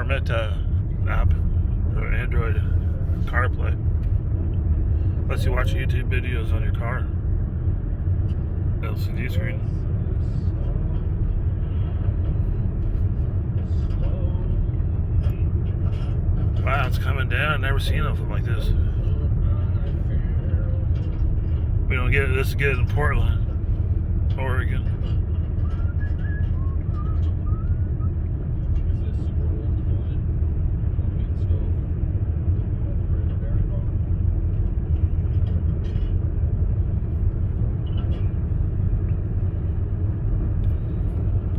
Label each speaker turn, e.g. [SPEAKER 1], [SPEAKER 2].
[SPEAKER 1] Meta app or Android CarPlay. Lets you watch YouTube videos on your car. LCD screen. Wow, it's coming down. I've never seen anything like this. We don't get it. This is good in Portland, Oregon.